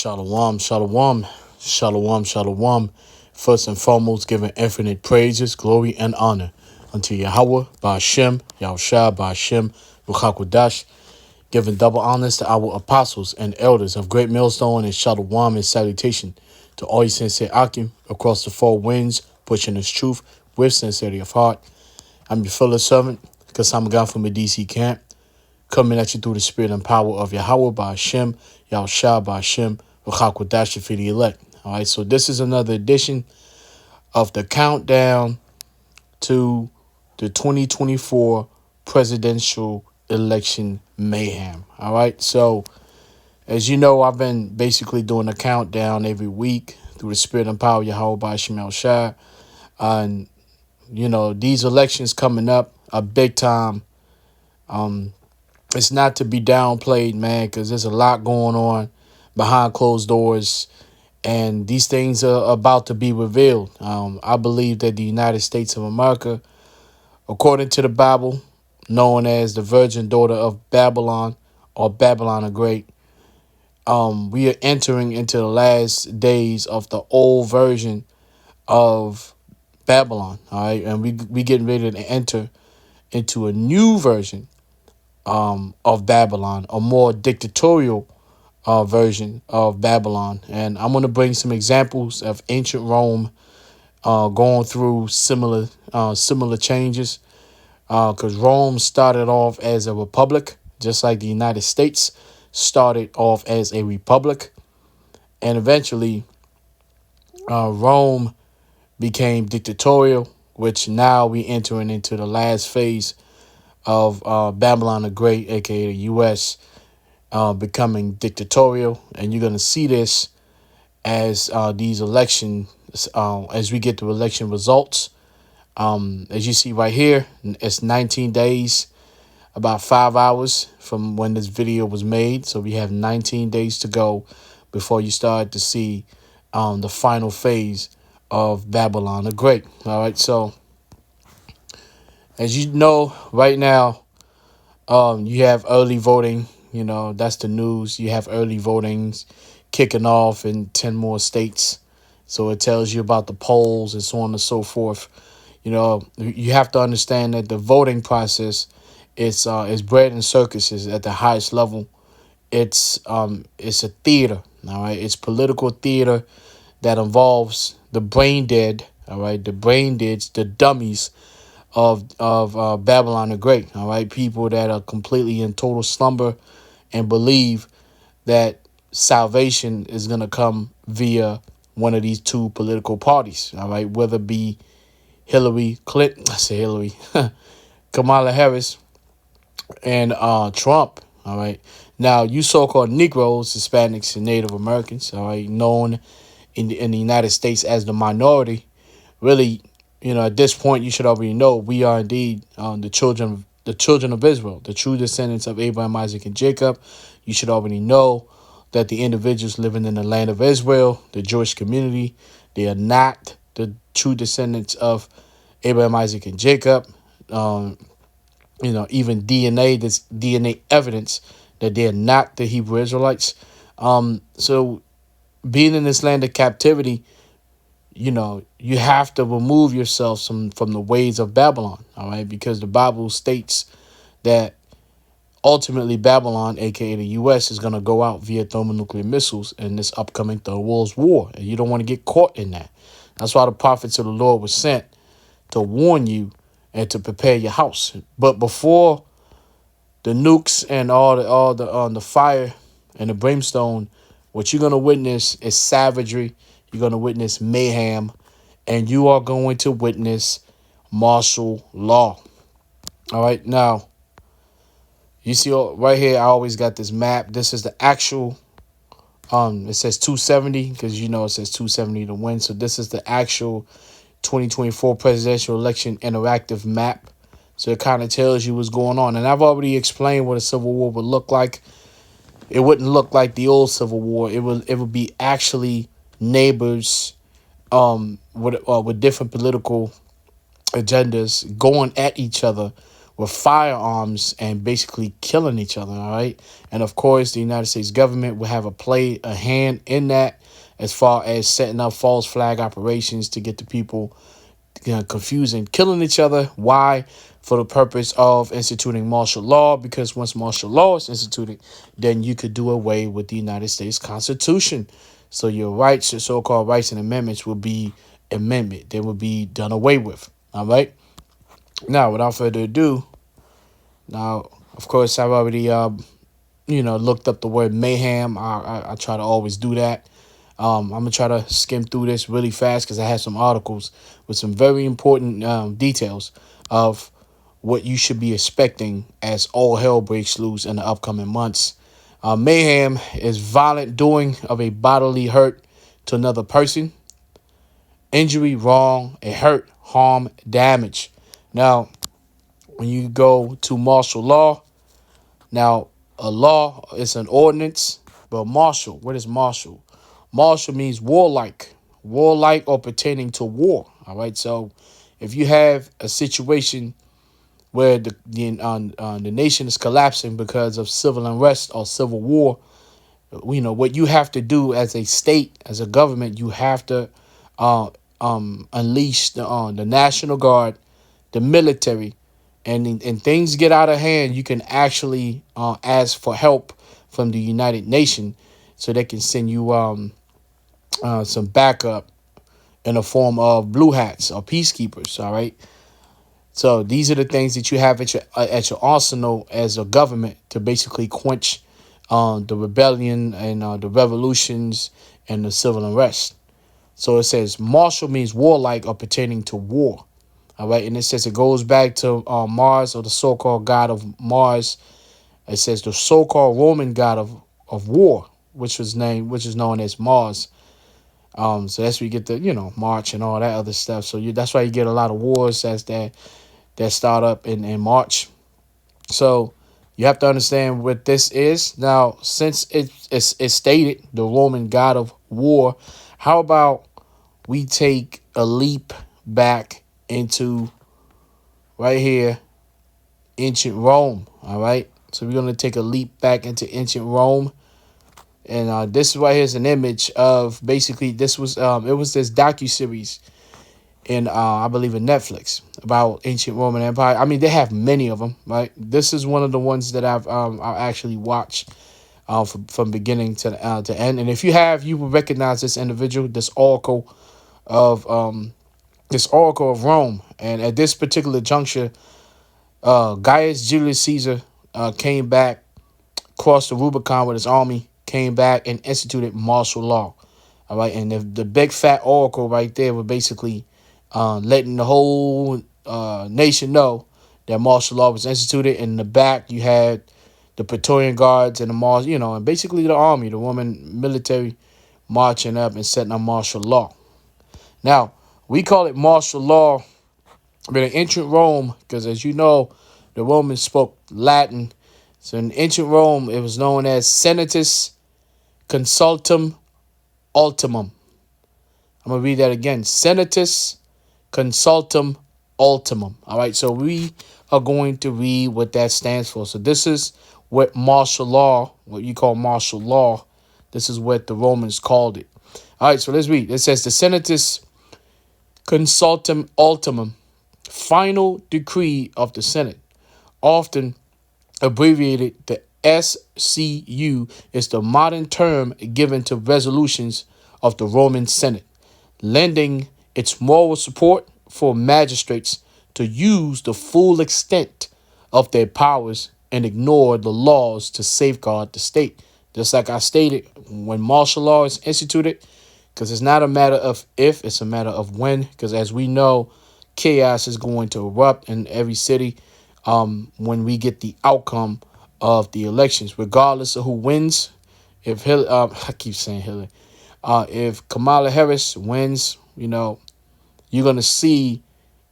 Shalom, shalom, shalom, shalom. First and foremost, giving infinite praises, glory, and honor unto Yahweh, Ba'ashem, Yahushua, Ba'ashem, Ruchakwadash. Giving double honors to our apostles and elders of Great Millstone and shalom and salutation to all you sincere Akim across the four winds, pushing this truth with sincerity of heart. I'm your fellow servant, because I'm a guy from the DC camp, coming at you through the spirit and power of Yahweh, Ba'ashem, Yahushua, Ba'ashem, Ruchakwadash for the elect. All right, so this is another edition of the countdown to the 2024 presidential election mayhem. All right, so as you know, I've been basically doing a countdown every week through the spirit and power of Yahweh, Ba'ashem, Yahushua. And, you know, these elections coming up are big time. It's not to be downplayed, man, because there's a lot going on behind closed doors, and these things are about to be revealed. I believe that the United States of America, according to the Bible, known as the virgin daughter of Babylon or Babylon the Great, we are entering into the last days of the old version of Babylon, all right? And we getting ready to enter into a new version of Babylon, a more dictatorial version of Babylon. And I'm going to bring some examples of ancient Rome going through similar changes, because Rome started off as a republic, just like the United States started off as a republic. And eventually Rome became dictatorial, which now we entering into the last phase of Babylon the Great, aka the U.S., becoming dictatorial. And you're going to see this as these elections, as we get the election results. As you see right here, it's 19 days, about 5 hours from when this video was made. So we have 19 days to go before you start to see the final phase of Babylon the Great. All right, so as you know, right now, you have early voting. You know, that's the news. You have early votings kicking off in 10 more states. So it tells you about the polls and so on and so forth. You know, you have to understand that the voting process is bread and circuses at the highest level. It's a theater, all right? It's political theater that involves the brain dead, all right? The brain deads, the dummies of Babylon the Great, all right? People that are completely in total slumber and believe that salvation is going to come via one of these two political parties, all right? Whether it be Hillary Clinton, Kamala Harris, and Trump, all right? Now, you so-called Negroes, Hispanics, and Native Americans, all right, known in the United States as the minority, really, you know, at this point, you should already know we are indeed the children of Israel, the true descendants of Abraham, Isaac, and Jacob. You should already know that the individuals living in the land of Israel, the Jewish community, they are not the true descendants of Abraham, Isaac, and Jacob. You know, even there's DNA evidence that they're not the Hebrew Israelites. So being in this land of captivity, you know, you have to remove yourself from the ways of Babylon, all right? Because the Bible states that ultimately Babylon, aka the U.S., is going to go out via thermonuclear missiles in this upcoming Third World War. And you don't want to get caught in that. That's why the prophets of the Lord were sent to warn you and to prepare your house. But before the nukes and all the fire and the brimstone, what you're going to witness is savagery. You're going to witness mayhem, and you are going to witness martial law. All right. Now, you see right here, I always got this map. This is the actual, it says 270 because, you know, it says 270 to win. So this is the actual 2024 presidential election interactive map. So it kind of tells you what's going on. And I've already explained what a civil war would look like. It wouldn't look like the old Civil War. It would be actually neighbors with different political agendas going at each other with firearms and basically killing each other. All right. And of course, the United States government will have a hand in that as far as setting up false flag operations to get the people confused and killing each other. Why? For the purpose of instituting martial law, because once martial law is instituted, then you could do away with the United States Constitution. So your rights, your so-called rights and amendments will be amendment. They will be done away with. All right. Now, without further ado, now, of course, I've already, looked up the word mayhem. I try to always do that. I'm going to try to skim through this really fast because I have some articles with some very important details of what you should be expecting as all hell breaks loose in the upcoming months. Mayhem is violent doing of a bodily hurt to another person, injury, wrong, a hurt, harm, damage. Now, when you go to martial law, now a law is an ordinance, but martial, what is martial? Martial means warlike or pertaining to war. All right, so if you have a situation where the nation is collapsing because of civil unrest or civil war, what you have to do as a state, as a government, you have to unleash the National Guard, the military, and things get out of hand. You can actually ask for help from the United Nations so they can send you some backup in the form of blue hats or peacekeepers. All right. So these are the things that you have at your arsenal as a government to basically quench the rebellion and the revolutions and the civil unrest. So it says martial means warlike or pertaining to war. All right. And it says it goes back to Mars, or the so-called god of Mars. It says the so-called Roman god of war, which is known as Mars. So that's where you get the, March and all that other stuff. So that's why you get a lot of wars that start up in March. So you have to understand what this is. Now, since it's stated the Roman god of war, how about we take a leap back into right here, ancient Rome. All right. So we're going to take a leap back into ancient Rome. And this right here is an image of basically this was it was this docuseries in I believe in Netflix about ancient Roman Empire. I mean, they have many of them, right? This is one of the ones that I actually watched from beginning to end. And if you have, you will recognize this individual, this oracle of Rome. And at this particular juncture, Gaius Julius Caesar came back, crossed the Rubicon with his army, came back and instituted martial law. All right. And the big fat oracle right there was basically letting the whole nation know that martial law was instituted. In the back, you had the Praetorian Guards and and basically the army, the Roman military marching up and setting up martial law. Now, we call it martial law, but in ancient Rome, because as you know, the Romans spoke Latin. So in ancient Rome, it was known as Senatus, Consultum, Ultimum. I'm going to read that again. Senatus, Consultum, Ultimum. All right, so we are going to read what that stands for. So this is what martial law, what you call martial law, this is what the Romans called it. All right, so let's read. It says the Senatus, Consultum, Ultimum, final decree of the Senate, often abbreviated the SCU, is the modern term given to resolutions of the Roman Senate, lending its moral support for magistrates to use the full extent of their powers and ignore the laws to safeguard the state. Just like I stated, when martial law is instituted, because it's not a matter of if, it's a matter of when, because as we know, chaos is going to erupt in every city when we get the outcome of the elections, regardless of who wins. If Hillary, I keep saying Hillary, if Kamala Harris wins, you're going to see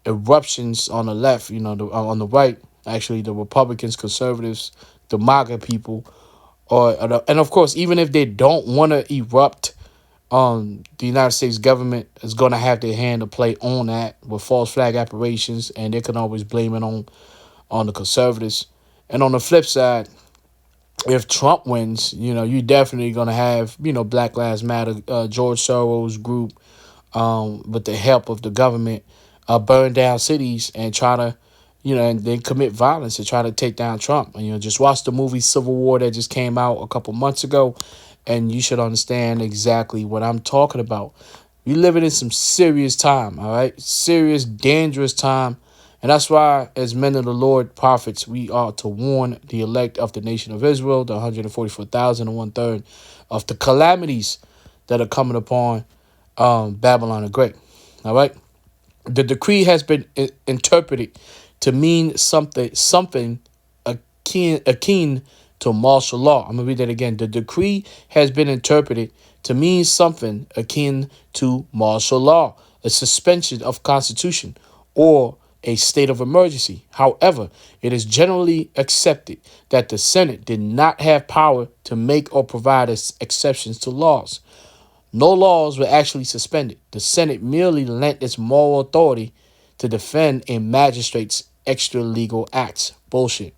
eruptions on the left, on the right, actually the Republicans, conservatives, the MAGA people, and of course, even if they don't want to erupt, the United States government is going to have their hand to play on that with false flag operations, and they can always blame it on the conservatives. And on the flip side, if Trump wins, you're definitely going to have, Black Lives Matter, George Soros group, with the help of the government, burn down cities and try to, and then commit violence to try to take down Trump. And, just watch the movie Civil War that just came out a couple months ago, and you should understand exactly what I'm talking about. We living in some serious time, all right? Serious, dangerous time. And that's why, as men of the Lord, prophets, we are to warn the elect of the nation of Israel, the 144,000 and 1/3, of the calamities that are coming upon Babylon the Great. All right? The decree has been interpreted to mean something akin to martial law. I'm going to read that again. The decree has been interpreted to mean something akin to martial law, a suspension of constitution, or a state of emergency. However, it is generally accepted that the Senate did not have power to make or provide exceptions to laws. No laws were actually suspended. The Senate merely lent its moral authority to defend a magistrate's extra-legal acts. Bullshit.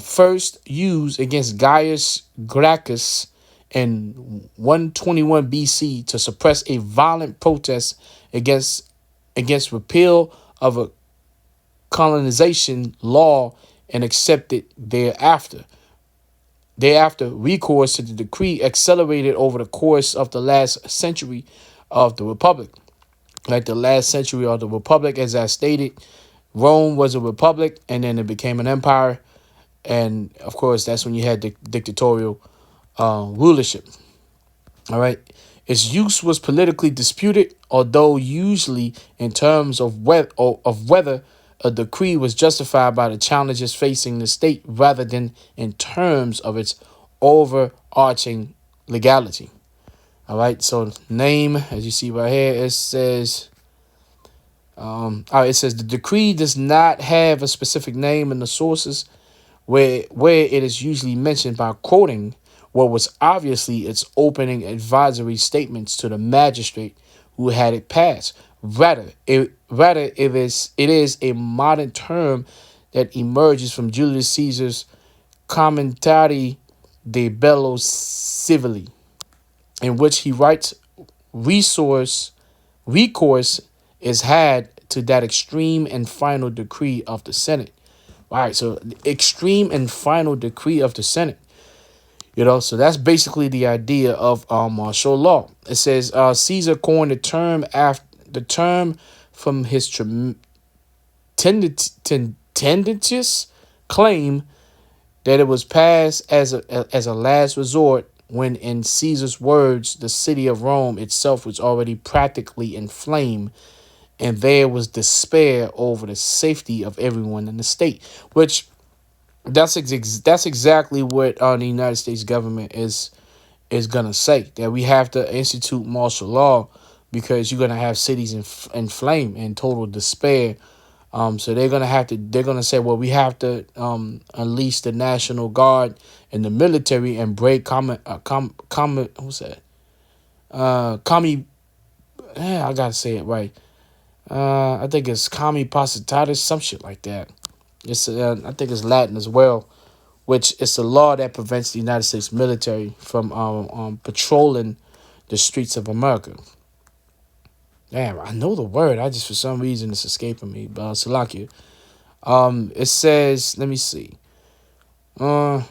First used against Gaius Gracchus in 121 BC to suppress a violent protest against repeal of a colonization law, and accepted thereafter. Thereafter, recourse to the decree accelerated over the course of the last century of the Republic. Like the last century of the Republic, as I stated, Rome was a republic, and then it became an empire. And, of course, that's when you had the dictatorial rulership. All right. Its use was politically disputed, although usually in terms of whether a decree was justified by the challenges facing the state rather than in terms of its overarching legality. All right. So name, as you see right here, it says, it says the decree does not have a specific name in the sources where it is usually mentioned by quoting what was obviously its opening advisory statements to the magistrate who had it passed. Rather, it is a modern term that emerges from Julius Caesar's Commentari de Bello Civili, in which he writes, recourse is had to that extreme and final decree of the Senate. All right, so the extreme and final decree of the Senate. So that's basically the idea of martial law. It says Caesar coined the term from his tendentious claim that it was passed as a last resort, when, in Caesar's words, the city of Rome itself was already practically in flame, and there was despair over the safety of everyone in the state, which that's exactly what the United States government is gonna say, that we have to institute martial law because you're gonna have cities in flame and total despair. So they're gonna say, well, we have to unleash the National Guard and the military and break I gotta say it right. I think it's commie positatis, some shit like that. It's I think it's Latin as well, which is a law that prevents the United States military from patrolling the streets of America. Damn, I know the word. I just, for some reason, it's escaping me. But Salakia. It says, let me see. It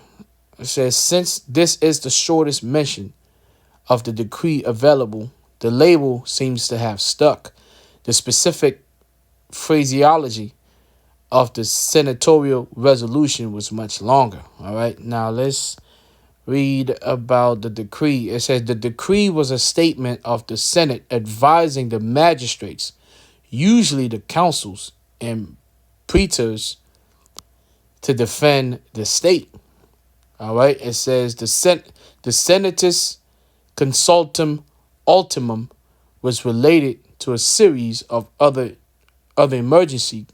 says, since this is the shortest mention of the decree available, the label seems to have stuck. The specific phraseology of the senatorial resolution was much longer. All right, now let's read about the decree. It says the decree was a statement of the Senate advising the magistrates, usually the councils and praetors, to defend the state. All right, it says the Senatus Consultum Ultimum was related to a series of other emergency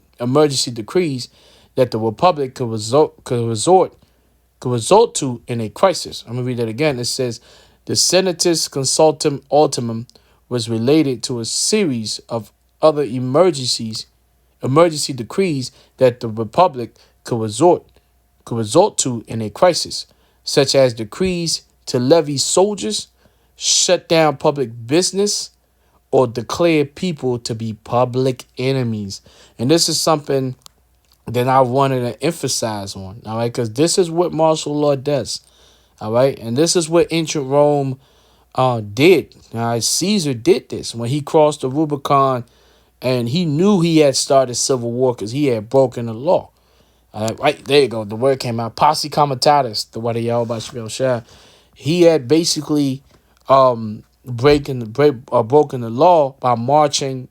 decrees that the Republic could resort to in a crisis. I'm going to read that again. It says the Senatus Consultum Ultimum was related to a series of other emergency emergency decrees that the Republic could resort to in a crisis, such as decrees to levy soldiers, shut down public business, or declare people to be public enemies. And this is something that I wanted to emphasize on, all right, because this is what martial law does, all right, and this is what ancient Rome did. All right, Caesar did this when he crossed the Rubicon, and he knew he had started civil war because he had broken the law. Right, there you go. The word came out. Posse comitatus, the word of Yahweh Shemel Shah. He had basically broken the law by marching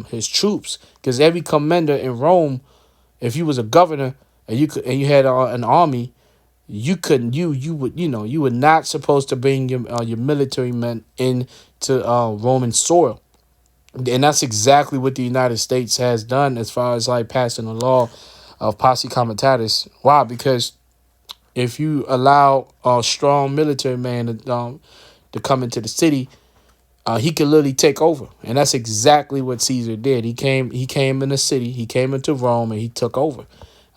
his troops, because every commander in Rome, if you was a governor and you had an army, you couldn't you were not supposed to bring your military men into Roman soil. And that's exactly what the United States has done as far as like passing a law of posse comitatus. Why? Because if you allow a strong military man to come into the city, he could literally take over. And that's exactly what Caesar did. He came in the city, he came into Rome, and he took over.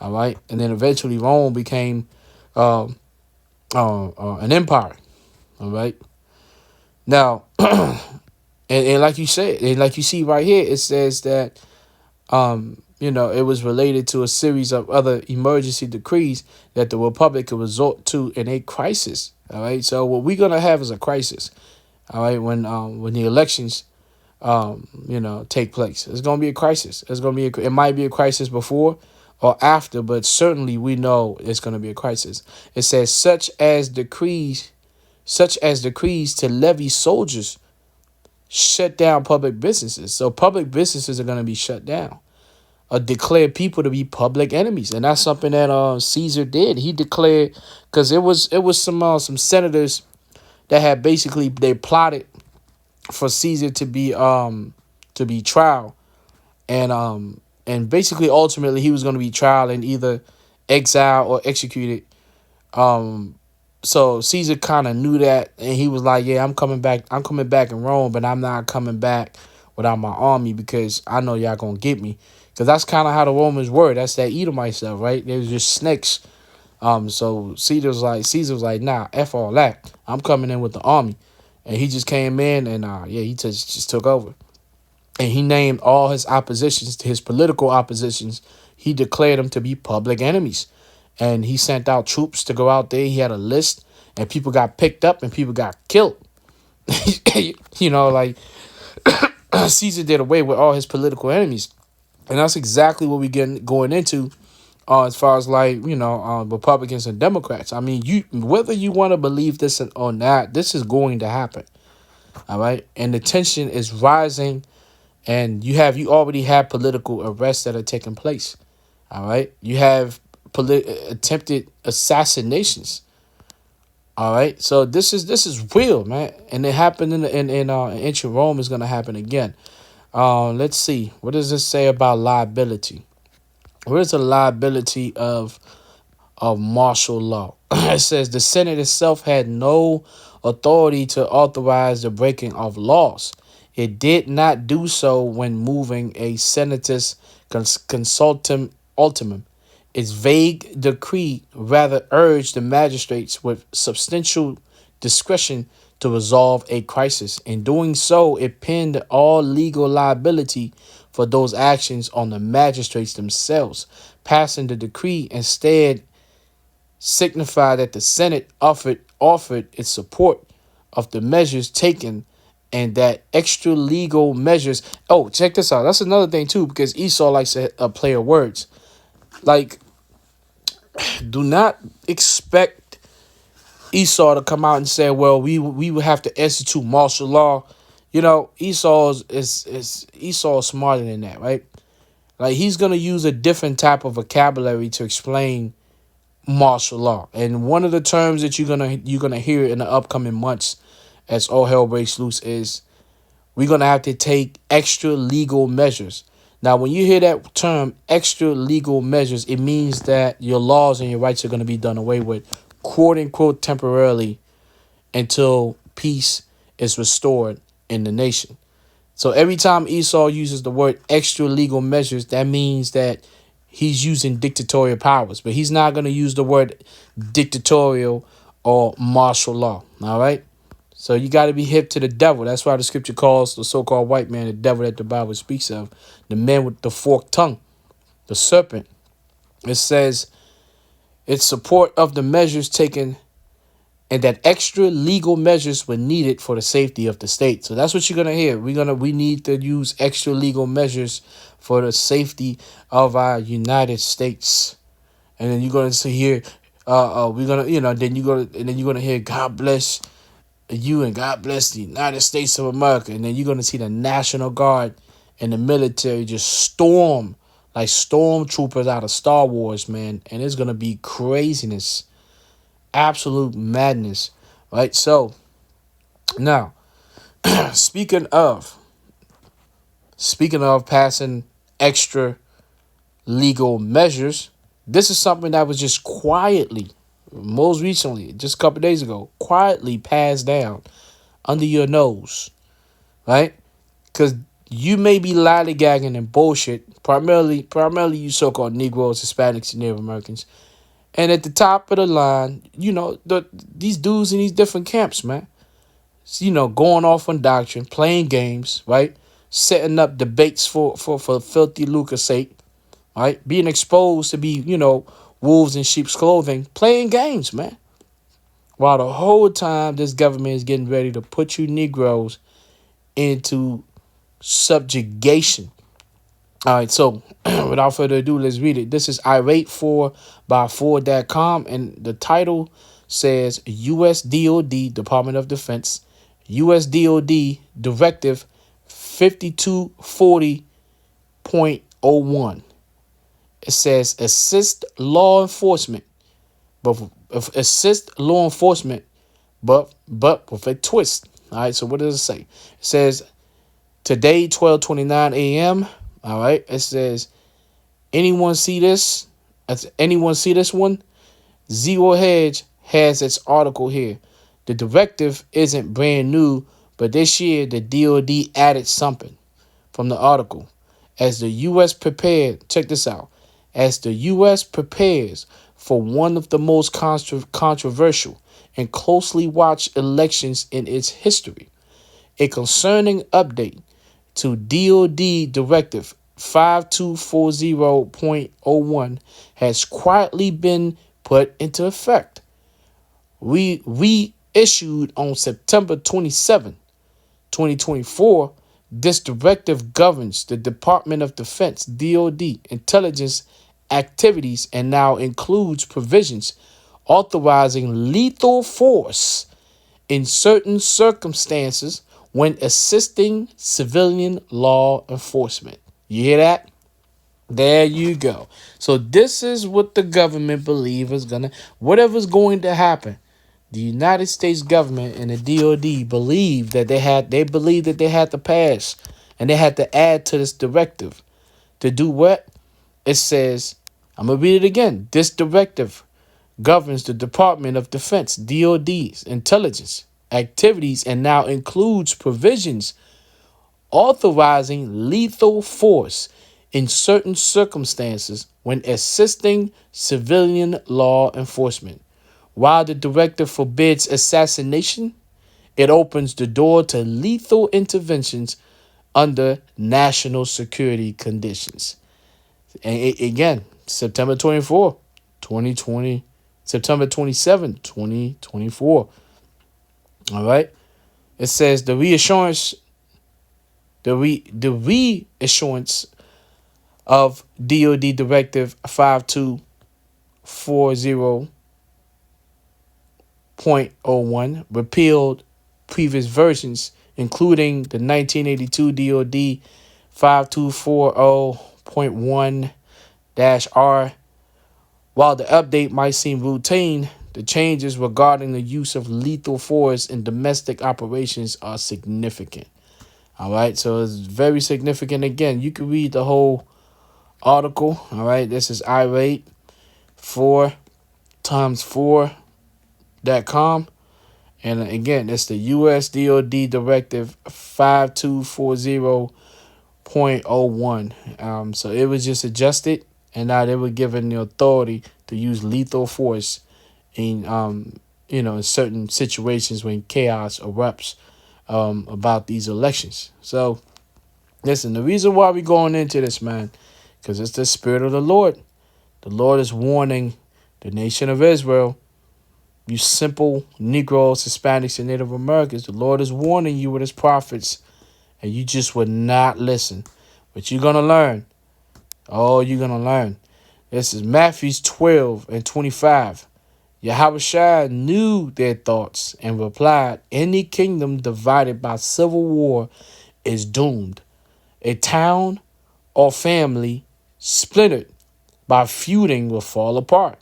All right. And then eventually Rome became an empire. All right. Now, and like you said, and like you see right here, it says that it was related to a series of other emergency decrees that the Republic could resort to in a crisis. All right. So what we're gonna have is a crisis. All right. When the elections take place, it's gonna be a crisis. It might be a crisis before or after, but certainly we know it's gonna be a crisis. It says such as decrees to levy soldiers, shut down public businesses. So public businesses are going to be shut down. Declare people to be public enemies, and that's something that Caesar did. He declared, because it was some senators that had basically they plotted for Caesar to be trial, and basically ultimately he was going to be trial and either exiled or executed. So Caesar kind of knew that, and he was like, yeah, I'm coming back in Rome, but I'm not coming back without my army, because I know y'all gonna get me. Because that's kind of how the Romans were. That's that Edomite stuff, right? They was just snakes. So Caesar was like, nah, F all that. I'm coming in with the army. And he just came in and he just took over. And he named all his political oppositions, he declared them to be public enemies. And he sent out troops to go out there. He had a list, and people got picked up and people got killed. Like Caesar did away with all his political enemies. And that's exactly what we're going into as far as Republicans and Democrats. I mean, whether you want to believe this or not, this is going to happen. All right. And the tension is rising, and you already have political arrests that are taking place. All right. You have attempted assassinations. All right, so this is real, man, and it happened in ancient Rome. Is going to happen again. Let's see, what does this say about liability? What is the liability of martial law? It says the Senate itself had no authority to authorize the breaking of laws. It did not do so when moving a Senatus Consultum Ultimum. Its vague decree rather urged the magistrates with substantial discretion to resolve a crisis. In doing so, it pinned all legal liability for those actions on the magistrates themselves. Passing the decree instead signified that the Senate offered its support of the measures taken, and that extra legal measures. Oh, check this out. That's another thing too, because Esau likes to play with words. Like, do not expect Esau to come out and say, well, we would have to institute martial law. Esau is smarter than that, right? Like, he's gonna use a different type of vocabulary to explain martial law. And one of the terms that you're gonna hear in the upcoming months as all hell breaks loose is we're gonna have to take extra legal measures. Now, when you hear that term, extra legal measures, it means that your laws and your rights are going to be done away with, quote unquote, temporarily, until peace is restored in the nation. So every time Esau uses the word extra legal measures, that means that he's using dictatorial powers. But he's not going to use the word dictatorial or martial law. All right. So you got to be hip to the devil. That's why the scripture calls the so-called white man the devil that the Bible speaks of, the man with the forked tongue, the serpent. It says its support of the measures taken and that extra legal measures were needed for the safety of the state. So that's what you're gonna hear. We need to use extra legal measures for the safety of our United States. And then you're gonna see here, we're gonna, then you're gonna hear God bless you and God bless the United States of America. And then you're gonna see the National Guard and the military just storm like stormtroopers out of Star Wars, man. And it's gonna be craziness. Absolute madness, right? So now, speaking of passing extra legal measures, this is something that was just quietly, most recently, just a couple of days ago, quietly passed down under your nose, right? Because you may be lollygagging and bullshit, primarily you so-called Negroes, Hispanics, and Native Americans. And at the top of the line, these dudes in these different camps, man, going off on doctrine, playing games, right? Setting up debates for filthy lucre's sake, right? Being exposed to be, wolves in sheep's clothing, playing games, man. While the whole time this government is getting ready to put you Negroes into subjugation. All right, so without further ado, let's read it. This is irate4 by 4.com, and the title says U.S. DoD, Department of Defense, U.S. DoD Directive 5240.01. It says assist law enforcement, but with a twist. All right, so what does it say? It says today, 12:29 a.m. All right. It says, anyone see this? Anyone see this one? Zero Hedge has its article here. The directive isn't brand new, but this year the DoD added something from the article. As the U.S. check this out, as the U.S. prepares for one of the most controversial and closely watched elections in its history, a concerning update to DoD Directive 5240.01 has quietly been put into effect. We issued on September 27, 2024. This directive governs the Department of Defense, DoD, intelligence activities and now includes provisions authorizing lethal force in certain circumstances when assisting civilian law enforcement. You hear that? There you go. So this is what the government believe is whatever's going to happen. The United States government and the DoD believe that they had to pass and they had to add to this directive to do what? It says, I'm going to read it again. This directive governs the Department of Defense, DoD's intelligence activities and now includes provisions authorizing lethal force in certain circumstances when assisting civilian law enforcement. While the directive forbids assassination, it opens the door to lethal interventions under national security conditions. And again, September 24, 2020, September 27, 2024. All right. It says the reassurance of DoD Directive 5240.01 repealed previous versions, including the 1982 DoD 5240.1-R. While the update might seem routine, the changes regarding the use of lethal force in domestic operations are significant. All right, so it's very significant. Again, you can read the whole article. All right, this is irate4 times 4.com. And again, it's the U.S. DoD Directive 5240.01. So it was just adjusted, and now they were given the authority to use lethal force in in certain situations when chaos erupts about these elections. So listen, the reason why we're going into this, man, because it's the spirit of the Lord. The Lord is warning the nation of Israel, you simple Negroes, Hispanics, and Native Americans. The Lord is warning you with his prophets, and you just would not listen. But you're going to learn. Oh, you're going to learn. This is Matthew 12:25. Yahushua knew their thoughts and replied, any kingdom divided by civil war is doomed. A town or family splintered by feuding will fall apart.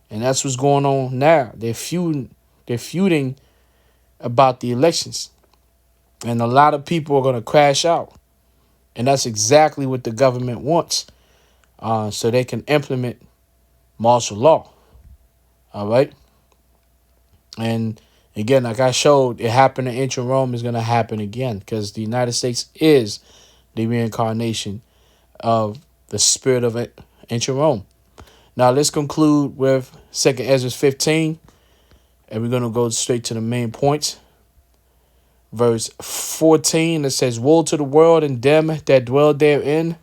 And that's what's going on now. They're feuding about the elections. And a lot of people are going to crash out. And that's exactly what the government wants. So they can implement martial law. All right. And again, like I showed, it happened in ancient Rome, is going to happen again, because the United States is the reincarnation of the spirit of ancient Rome. Now let's conclude with 2 Ezra 15, and we're going to go straight to the main points. Verse 14, it says, woe to the world and them that dwell therein,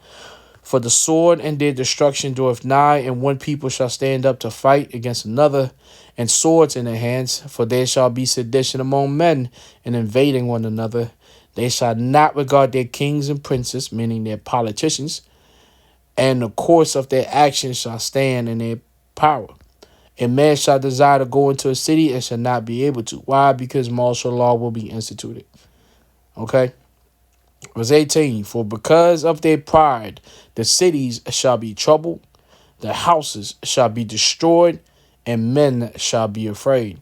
for the sword and their destruction draweth nigh, and one people shall stand up to fight against another, and swords in their hands. For there shall be sedition among men, and invading one another. They shall not regard their kings and princes, meaning their politicians, and the course of their actions shall stand in their power. A man shall desire to go into a city and shall not be able to. Why? Because martial law will be instituted. Okay? Verse 18, for because of their pride, the cities shall be troubled, the houses shall be destroyed, and men shall be afraid.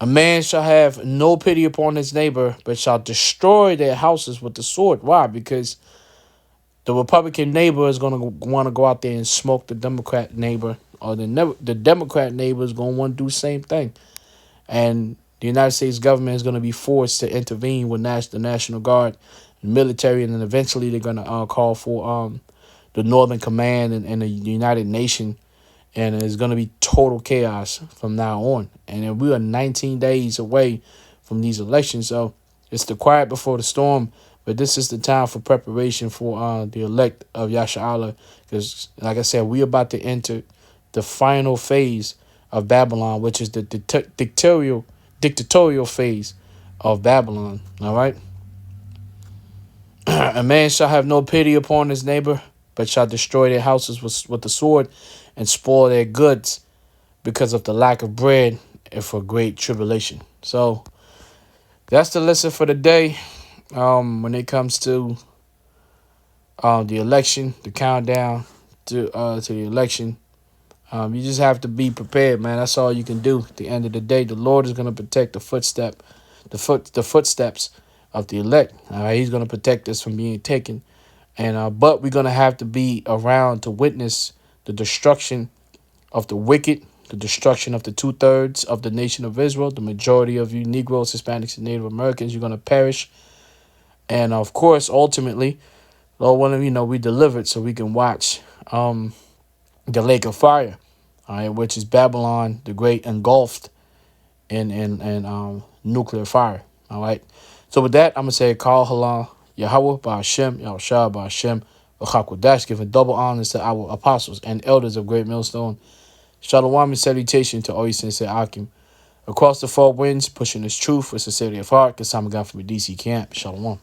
A man shall have no pity upon his neighbor, but shall destroy their houses with the sword. Why? Because the Republican neighbor is going to want to go out there and smoke the Democrat neighbor, or the Democrat neighbor is going to want to do the same thing. And the United States government is going to be forced to intervene with the National Guard, the military, and then eventually they're going to call for the Northern Command and the United Nations, and it's going to be total chaos from now on. And then we are 19 days away from these elections, so it's the quiet before the storm. But this is the time for preparation for the elect of Yasha'Allah, because, like I said, we're about to enter the final phase of Babylon, which is the dictatorial phase of Babylon. All right. A man shall have no pity upon his neighbor, but shall destroy their houses with the sword and spoil their goods because of the lack of bread and for great tribulation. So that's the lesson for the day. When it comes to the election, the countdown to the election, you just have to be prepared, man. That's all you can do. At the end of the day, the Lord is going to protect the footsteps of the elect. All right, He's going to protect us from being taken, and but we're going to have to be around to witness the destruction of the wicked, the destruction of the 2/3 of the nation of Israel. The majority of you Negroes, Hispanics, and Native Americans, you're going to perish. And of course, ultimately, Lord willing, we delivered so we can watch the lake of fire, all right, which is Babylon the Great engulfed in nuclear fire. All right. So with that, I'm gonna say Call Halal Yahweh Ba'Hashem, Yahushua Ba'Hashem, B'Chakodash, giving double honors to our apostles and elders of Great Millstone. Shalom and salutation to all you sincere Akim. Across the four winds, pushing this truth with sincerity of heart, because I'm a guy from a DC camp. Shalom.